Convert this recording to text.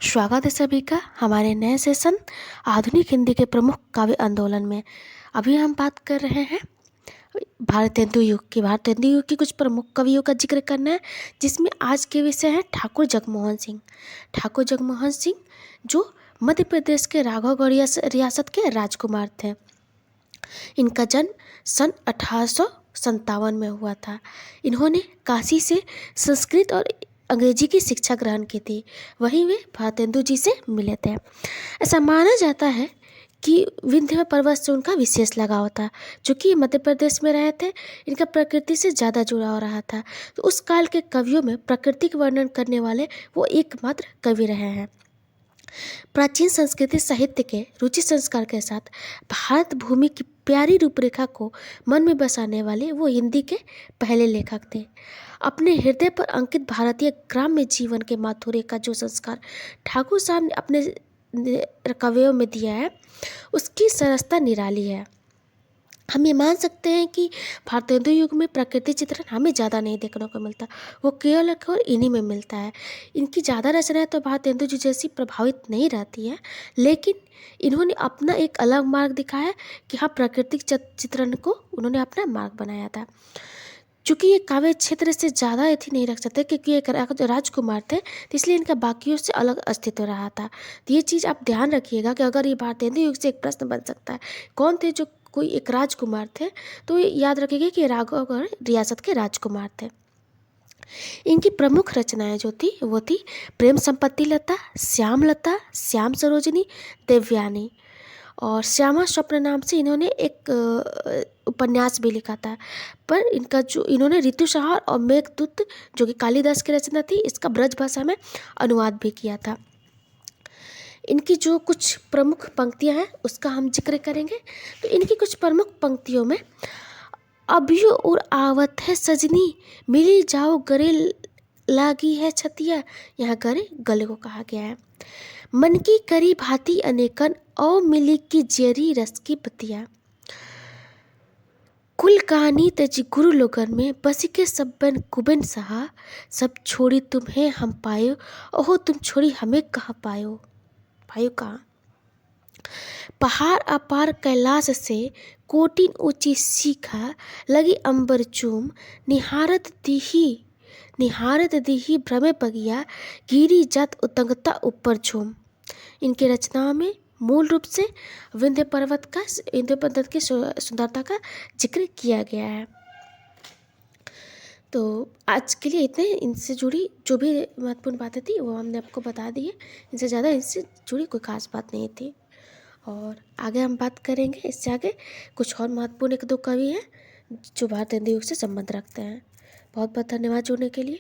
स्वागत है सभी का हमारे नए सेशन आधुनिक हिंदी के प्रमुख काव्य आंदोलन में। अभी हम बात कर रहे हैं भारतेंदु युग की। भारतेंदु युग की कुछ प्रमुख कवियों का जिक्र करना है, जिसमें आज के विषय है ठाकुर जगमोहन सिंह। ठाकुर जगमोहन सिंह जो मध्य प्रदेश के राघवगढ़ रियासत के राजकुमार थे। इनका जन्म सन 1857 में हुआ था। इन्होंने काशी से संस्कृत और अंग्रेजी की शिक्षा ग्रहण की थी। वहीं वे भारतेंदु जी से मिले थे। ऐसा माना जाता है कि विंध्य पर्वत से उनका विशेष लगाव था। चूँकि मध्य प्रदेश में रहे थे, इनका प्रकृति से ज़्यादा जुड़ाव रहा था। तो उस काल के कवियों में प्राकृतिक वर्णन करने वाले वो एकमात्र कवि रहे हैं। प्राचीन संस्कृति साहित्य के रुचि संस्कार के साथ भारत भूमि की प्यारी रूपरेखा को मन में बसाने वाले वो हिंदी के पहले लेखक थे। अपने हृदय पर अंकित भारतीय ग्राम्य जीवन के माधुर्य का जो संस्कार ठाकुर साहब ने अपने कवियों में दिया है, उसकी सरसता निराली है। हम ये मान सकते हैं कि भारतेंदु युग में प्रकृति चित्रण हमें ज़्यादा नहीं देखने को मिलता, वो केवल और इन्हीं में मिलता है। इनकी ज़्यादा रचनाएं तो भारतेंदु जी जैसी प्रभावित नहीं रहती हैं, लेकिन इन्होंने अपना एक अलग मार्ग दिखाया है कि हाँ, प्राकृतिक चित्रण को उन्होंने अपना मार्ग बनाया था। चूँकि ये काव्य क्षेत्र से ज़्यादा अथी नहीं रख सकते, क्योंकि एक राजकुमार थे, तो इसलिए इनका बाकियों से अलग अस्तित्व रहा था। तो ये चीज़ आप ध्यान रखिएगा कि अगर ये भारतेंदु युग से एक प्रश्न बन सकता है, कौन थे जो कोई एक राजकुमार थे, तो याद रखिएगा कि राघवगढ़ रियासत के राजकुमार थे। इनकी प्रमुख रचनाएं जो थी वो थी प्रेम संपत्ति लता, श्याम लता, श्याम सरोजनी, देवयानी। और श्यामा स्वप्न नाम से इन्होंने एक उपन्यास भी लिखा था। पर इनका जो इन्होंने ऋतुसंहार और मेघदूत जो कि कालिदास की रचना थी, इसका ब्रज भाषा में अनुवाद भी किया था। इनकी जो कुछ प्रमुख पंक्तियां हैं उसका हम जिक्र करेंगे। तो इनकी कुछ प्रमुख पंक्तियों में अभियो और आवत है सजनी, मिली जाओ गले लागी है छतिया। यहाँ गले गले को कहा गया है। मन की करी भांति अनेकन औ मिली की जेरी रस की पतिया। कुल कहानी तजी गुरु लोगन में बसी के सब्बन कुबन सहा। सब छोड़ी तुम्हें हम पायो, ओहो तुम छोड़ी हमें कहाँ पायो। पायो कहाँ। पहाड़ अपार कैलाश से कोटिन ऊंची सीखा, लगी अंबर चूम निहारत दीही भ्रमे पगिया, गिरी जात उतंगता ऊपर झूम। इनकी रचनाओं में मूल रूप से विंध्य पर्वत की सुंदरता का जिक्र किया गया है। तो आज के लिए इतने इनसे जुड़ी जो भी महत्वपूर्ण बातें थी वो हमने आपको बता दी है। इनसे ज़्यादा इनसे जुड़ी कोई खास बात नहीं थी। और आगे हम बात करेंगे इससे आगे कुछ और महत्वपूर्ण एक दो कवि हैं जो भारतेंदु युग से संबंध रखते हैं। बहुत बहुत धन्यवाद जुड़ने के लिए।